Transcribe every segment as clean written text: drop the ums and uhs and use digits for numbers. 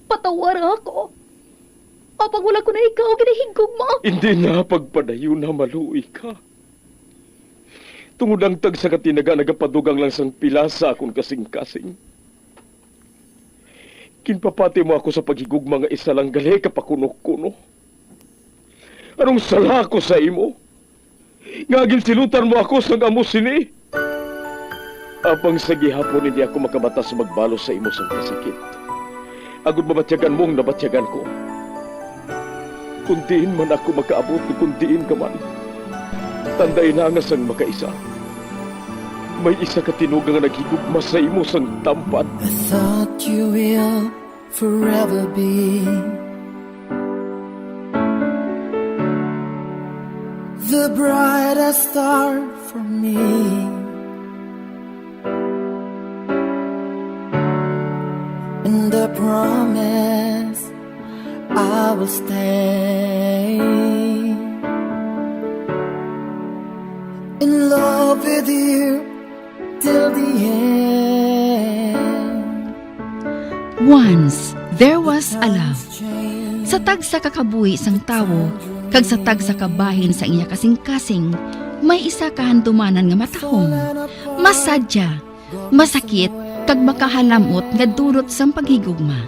Patawar ako. Apang wala ko na ikaw, ginahigog mo. Hindi na pagpadayo na maluwi ka. Tungod ang tag sa katinaga nagapadugang lang sang pilasa akong kasing-kasing. Kinpapati mo ako sa paghigugma nga isa lang gali kapakuno-kuno. Anong sala ko sa imo? Ngagin silutan mo ako sa amo sini. Apang sa gihapon hindi ako makabatas magbalo sa imo sang kasakit. Agud mabatyagan mong nabatyagan ko. Kundiin man ako makaabot, kundiin ka man. Tanday na nga sang makaisa. May isa ka tinugang nga naghigugma sa imo sang tampan. I thought you will forever be the brightest star for me. And I promise I will stay in love with you till the end. Once, there was a love. Sa tag sa kakabuhi sang tawo, kag sa tag sa kabahin sa iya kasing-kasing, may isa kahandumanan nga matahong, masadya, masakit, kag makahalamot nga durot sang paghigugma.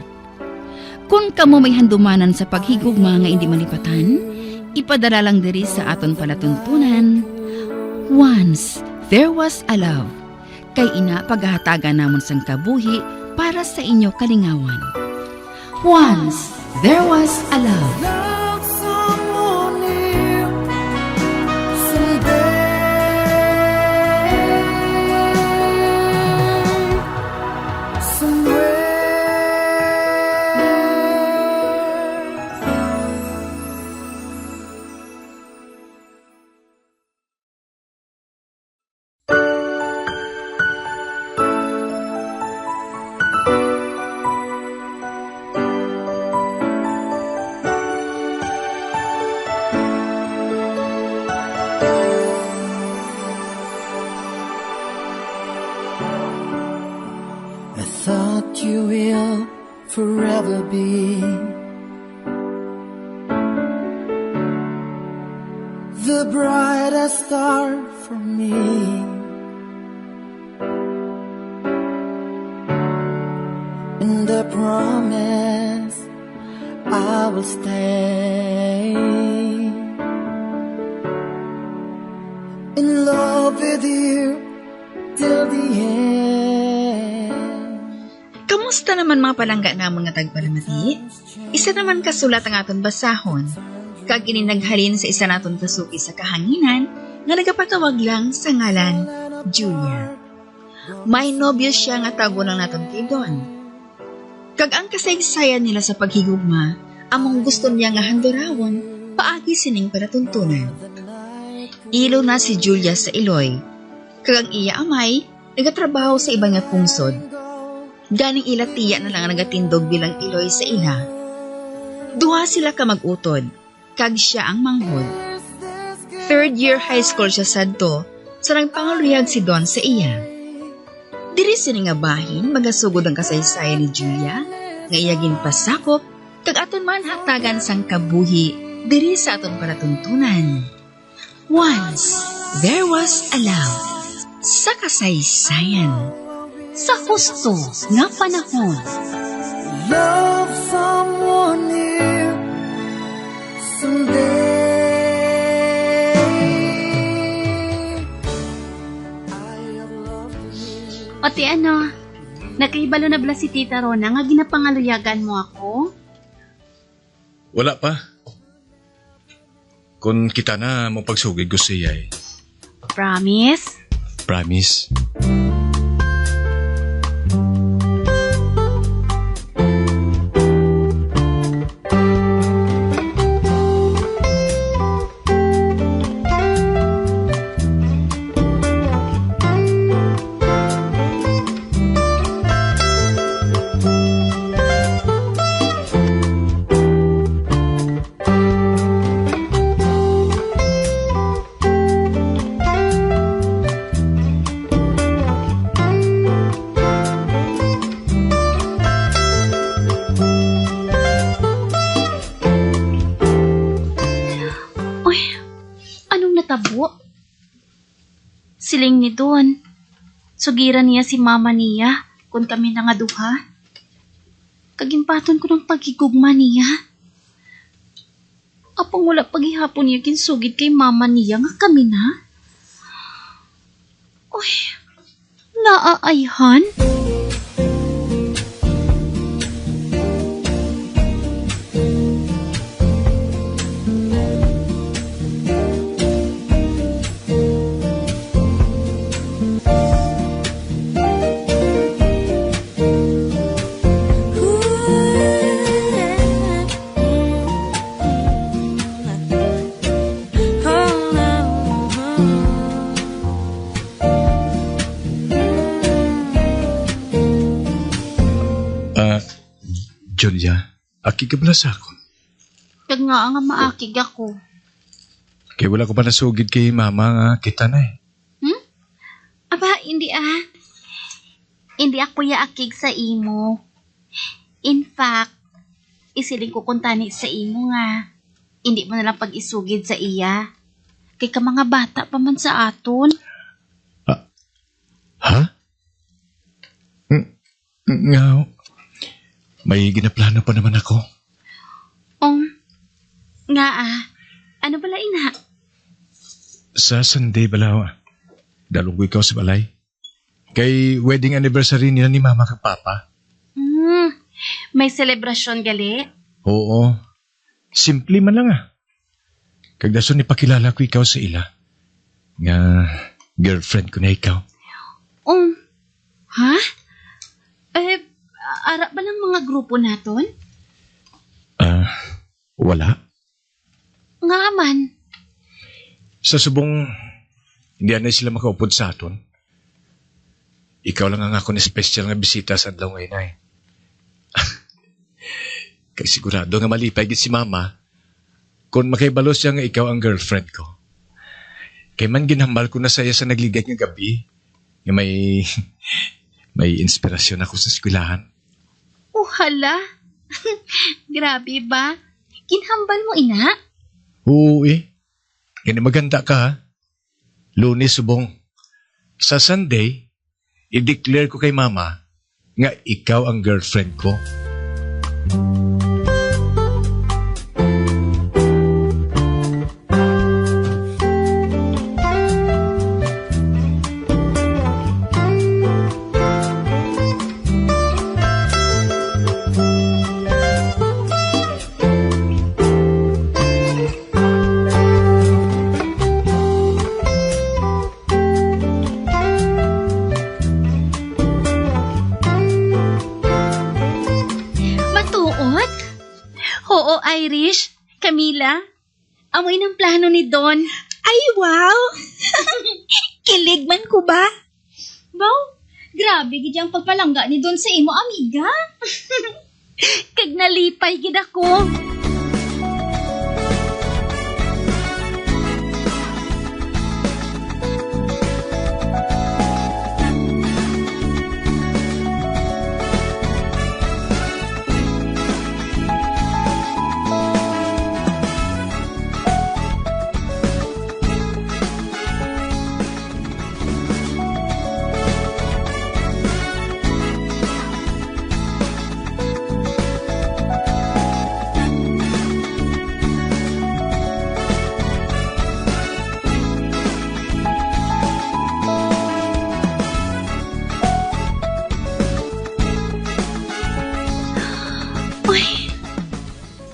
Kung kamo may handumanan sa paghigugma nga hindi malipatan, ipadala lang diri sa aton palatuntunan. Once, there was a love. Kay ina paghahatagan namon sang kabuhi para sa inyo kalingawan. Once, there was a love. Love someone new someday, somewhere. I thought you will forever be the brightest star for me. And I promise I will stay in love with you till the end. Kamusta naman mga palangga namon nga tagpalamati? Isa naman kasulat ang aton basahon. Kag ininaghalin sa isa naton kasuki sa kahanginan nga nagapatawag lang sa ngalan Julia. May nobyo siya nga tago lang naton kay Don. Kag ang kasaysayan nila sa paghigugma, among gusto niya nga handurawon, paagi sining palatuntunan. Ilo na si Julia sa Iloy. Kag ang iya amay, nagatrabaho sa ibang nga pungsod. Ganing ila tiya na lang ang nagatindog bilang Iloy sa ila. Duha sila ka mag-utod, kag siya ang manghod. Third year high school siya sadto, sa nagpangaluyag si Don sa iya. Diri sini nga bahin, magasugod ang kasaysayan ni Julia, nga iyagin pasakop, kag aton man hatagan sang kabuhi, diri sa aton palatuntunan. Once, there was a love. Sa kasaysayan. Sa husto nga panahon. Love someone new someday. I have loved you. Ate ano, nakaibalo na bala si Tita Rona nga ginapangaluyagan mo ako? Wala pa. Kung kita na mo pagsugid ko siya eh. Promise? Promise. mahitabo. Siling ni Don. Sugiran niya si mama niya kung kami na nga duha. Kagimpaton ko ng pagkigugma niya. Apang wala paghihapon niya kinsugid kay mama niya nga kami na. Uy, naaayhan? Julia, aki ka bala sa akon. Kag nga nga maakig ako. Kaya wala ko pa nasugid kay mama nga kita na eh. Aba, hindi ah. Hindi ako yaakig sa imo. In fact, isiling ko kuntani sa imo nga. Hindi mo nalang pag-isugid sa iya. Kay ka mga bata pa man sa aton. Ha? Nga, may ginaplano pa naman ako. Nga ah. Ano bala ina? Sa Sunday bala, dalong ko ikaw sa balay. Kay wedding anniversary nila ni mama kag papa. May selebrasyon gali? Oo. Simple man lang ah. Kag dason ipakilala ko ikaw sa ila. Nga girlfriend ko na ikaw. Ha? Ara ba ng mga grupo naton? Wala. Nga man. Sa subong, hindi na sila makaupod sa aton. Ikaw lang ang ako na special nga bisita sa adlaw ngayon ay. Kay sigurado nga malipay gid si mama kung makaibalo siya nga ikaw ang girlfriend ko. Kay man ginhambal ko na saya sa nagligay nga gabi nga may inspirasyon ako sa eskwelahan. Hala. Grabe ba? Kinhambal mo ina? Oo eh. Kaya maganda ka ha. Lunes subong. Sa Sunday, i-declare ko kay mama nga ikaw ang girlfriend ko. Oo, Irish. Camila. Amoy ng plano ni Don. Ay, wow! Kilig man ko ba? Wow, grabe gid ang pagpalangga ni Don sa imo, amiga. Kag nalipay gid ako.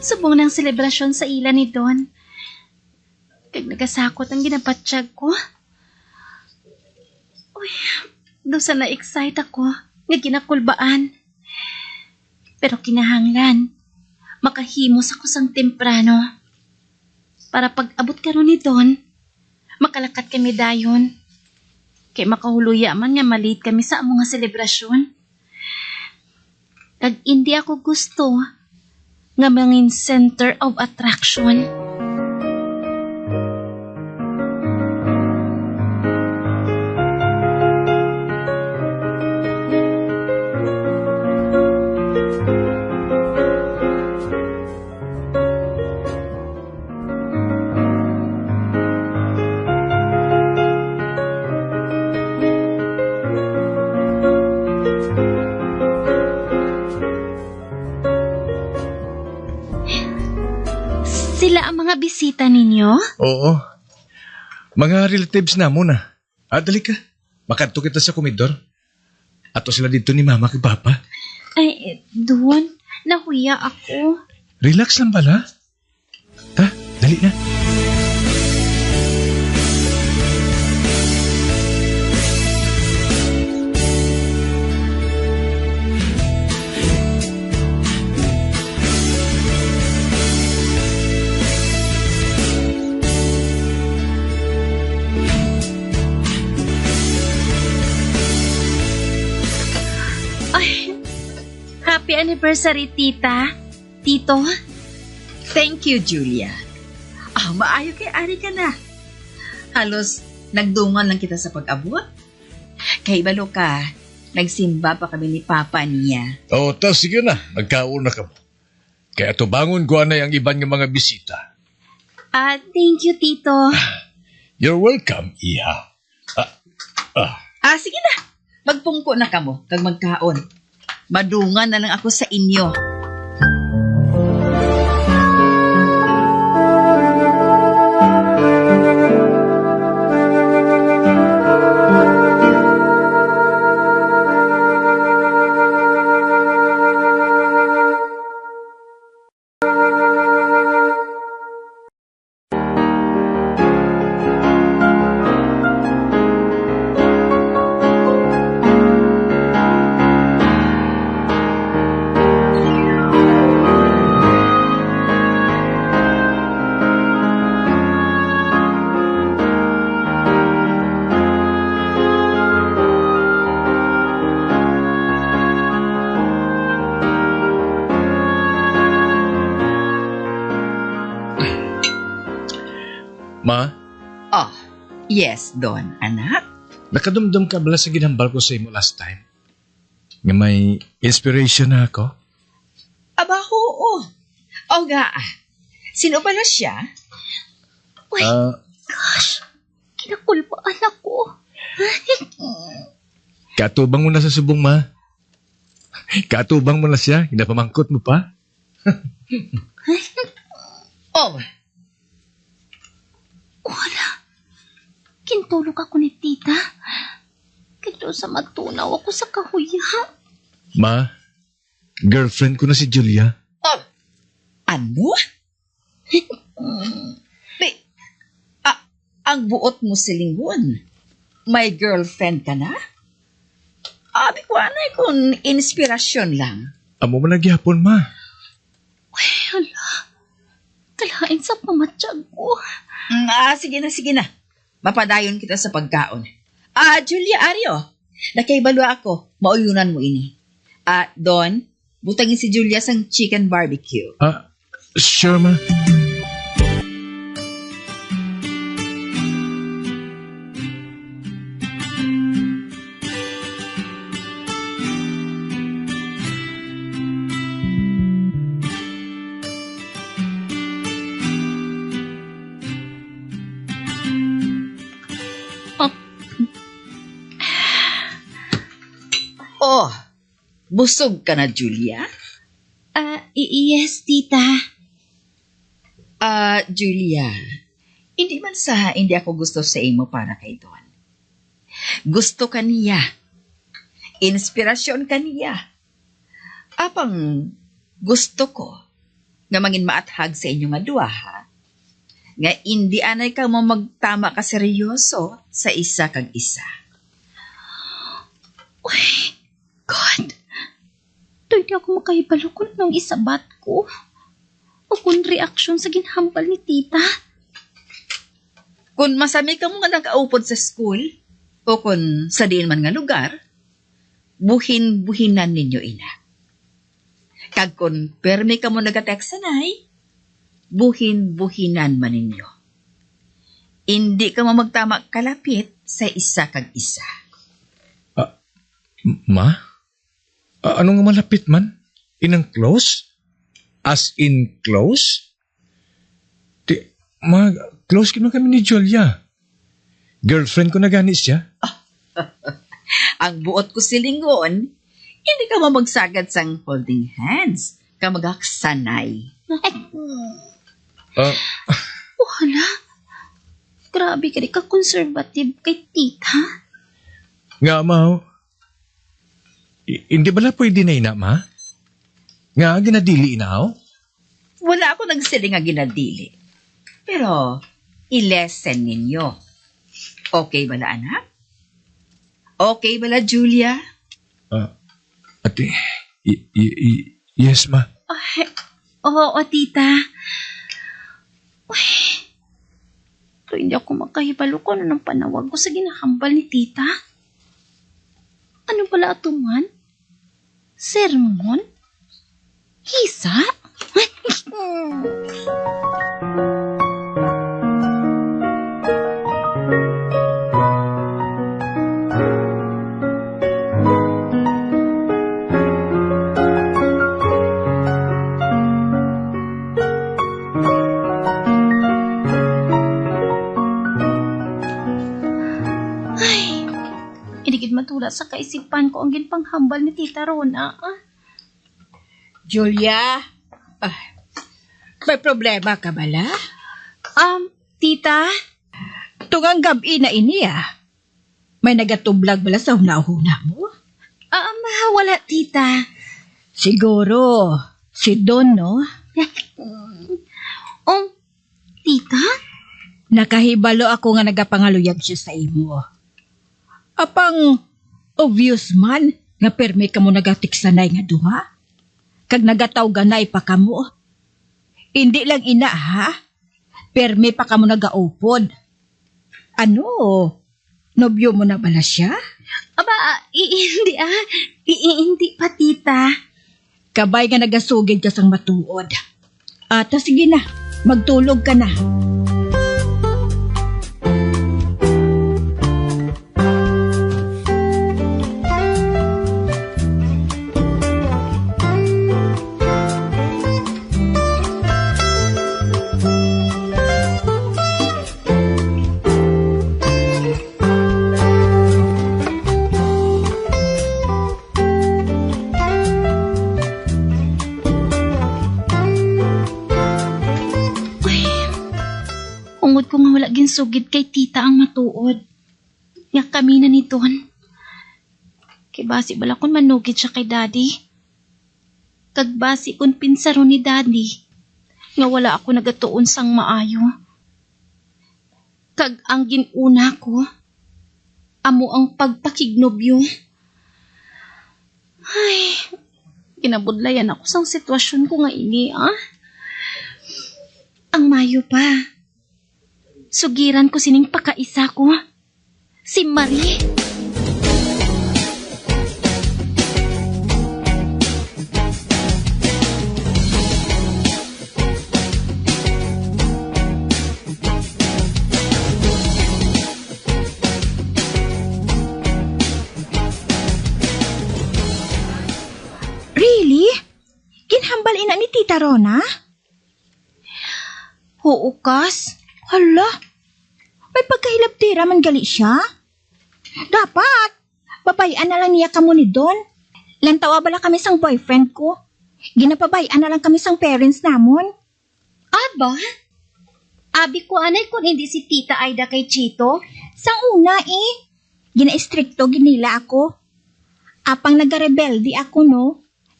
Subong ng selebrasyon sa ila ni Don. Kag nagasakot ang ginapatyag ko. Uy, dosa na excite ako nga ginakulbaan. Pero kinahanglan, makahimos ako sang temprano. Para pag abot karon ni Don, makalakat kami dayon. Kay makahuluya man nga malit kami sa among nga selebrasyon. Kag hindi ako gusto nga mangin center of attraction. Sila ang mga bisita ninyo? Oo. Mga relatives na muna. Dali ka. Makadto kita sa komedor. Ato sila dito ni mama kay papa. Ay, Don, nahuya ako. Relax lang bala. Dali na. Happy anniversary, tita. Tito. Thank you, Julia. Maayo kay Ari ka na. Halos nagdungan lang kita sa pag-abot. Kay balo ka, nagsimba pa kami ni Papa niya. Sige na. Nagkauna ka mo. Kaya to bangon ko na yung iban ng mga bisita. Thank you, Tito. You're welcome, Iha. Sige na. Magpungko na kamo, kag magkaon. Madungan na lang ako sa inyo. Ma, Yes, Don, anak. nakadumdum ka bala sa ginambal ko sa imo last time? Nga may inspiration na ako? Oo. Ga, sino pala siya? Uy, gosh. Kinakulbaan ako. Katubang mo na sa subong, ma. Katubang mo na siya. Hinapamangkot mo pa. Wala. Kintulog ako ni tita. Kito sa matunaw ako sa kahuya. Ma, girlfriend ko na si Julia. Ano? Ang buot mo silinggon. May girlfriend ka na? Abi ko anay kung inspirasyon lang. Amo mo nagyapon, ma. Wala. Kalain sa pamatsyag ko. Sige na. Mapadayon kita sa pagkaon. Julia Ario, nakaibalo ako. Mauyunan mo ini. Don, butangin si Julia sang chicken barbecue. Sure, ma. Busog ka na, Julia? Yes, tita. Julia, hindi man hindi ako gusto sa imo para kay Don. Gusto ka niya. Inspirasyon ka niya. Apang gusto ko nga mangin maathag sa inyo nga duha, ha? Nga hindi anay ka mo magtama ka seryoso sa isa kag isa. Uy, God. Doon ako makahibalukon ng isabat ko. O kung reaksyon sa ginhambal ni tita. Kung masami ka mo nga nag-aupod sa school, o kung sa diin man nga lugar, buhin-buhinan ninyo ina. Kag kung permi ka mo nag-text sanay, buhin-buhinan man ninyo. Hindi ka mo magtama kalapit sa isa kag isa. Ma? Ano nga malapit man? Inang close? As in close? Close kino kami ni Julia. Girlfriend ko na gani siya. Ang buot ko silinggon, hindi ka mamagsagad sang holding hands, ka magaksanay. Ah, Wala. Grabe ka di ka conservative kay tita. nga, Maw. Hindi bala pwede na ina, ma? Nga, ginadili inaw? Wala ako nagsiling nga ginadili. Pero, i-lesson ninyo. Okay ba la, anak? Okay ba la, Julia? Ate, yes, ma. Ay, oo, tita. Uy, pero hindi ako makahibalo kung ano ng panawag ko sa ginahambal ni tita. Ano pala ito man? Sermon? Hisa? Inigid matula sa kaisipan ko ang ginpanghambal ni Tita Rona. Julia? May problema ka bala? Tita? Tungang gabi na ini May nagatublag bala sa hunahuna mo? Wala, tita. Siguro, si Don, no? Tita? Nakahibalo ako nga nagapangaluyag siya sa imo. Apang obvious man nga permi ka mo nagatiksanay nga duha. Kag nagataw ganay pa ka mo. Hindi lang ina ha. Permi pa ka mo nagaupod. Ano? Nobyo mo na bala siya? Hindi Hindi pa, tita. Kabay nga nagasugid ka sang matuod. Ata sige na, magtulog ka na. Ungod ko nga wala ginsugid kay tita ang matuod. Nga kami na niton. Kay basi bala kun manugid siya kay daddy. Kag basi kun pinsaro ni daddy. Nga wala ako nagatuon sang maayo. Kag ang ginuna ko, amo ang pagpakignobyo. Ay, ginabudlayan ako sang sitwasyon ko nga ini, Ang mayo pa. Sugiran ko sining pakaisa ko. Si Marie. Really? Ginhambal ina ni Tita Rona? Huukas? Hala, may pagkahilabtira man gali siya. Dapat, babayan na lang niya kamo ni Don. Lantawa bala kami sang boyfriend ko. Ginapabayan na lang kami sang parents namon. Aba? Abi ko anay kung hindi si Tita Aida kay Chito. Sang una gina-istrikto ginila ako. Apang nagarebelde ako no.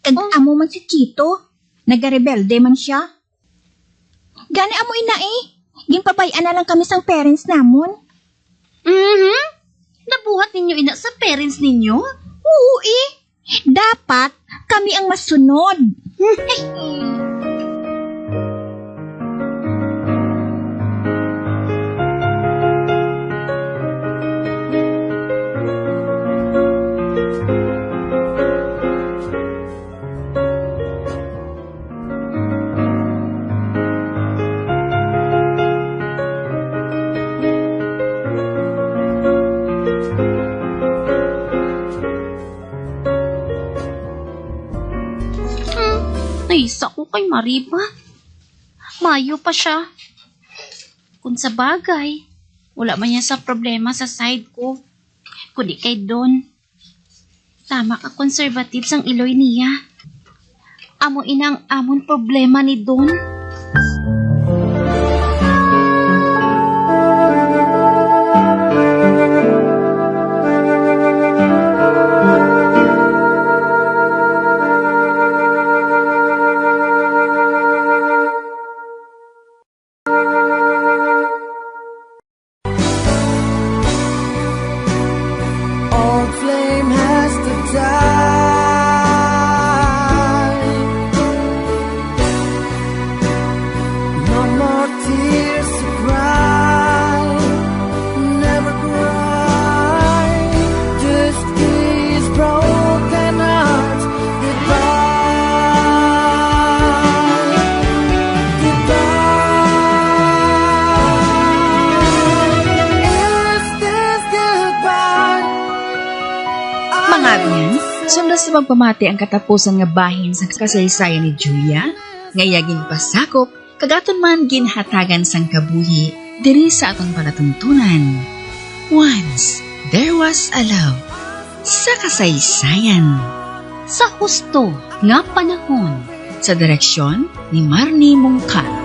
Kag amo man si Chito, nagarebelde man siya. Gani amo ina ginpabayan na lang kami sang parents namon. Nabuhat ninyo ina sa parents ninyo? Oo dapat kami ang masunod. Naisa ko kay Mariba. Mayo pa siya. Kung sa bagay, wala man yan sa problema sa side ko. Kundi kay Don. Tama ka, conservative sang iloy niya. Amo inang amon problema ni Don. Sumala sa pagpamati ang katapusan nga bahin sa kasaysayan ni Julia, nga iyaging pasakop, kagaton man ginhatagan sang kabuhi, diri sa atong palatuntunan. Once, there was a love sa kasaysayan. Sa husto nga panahon. Sa direksyon ni Marnie Mongkal.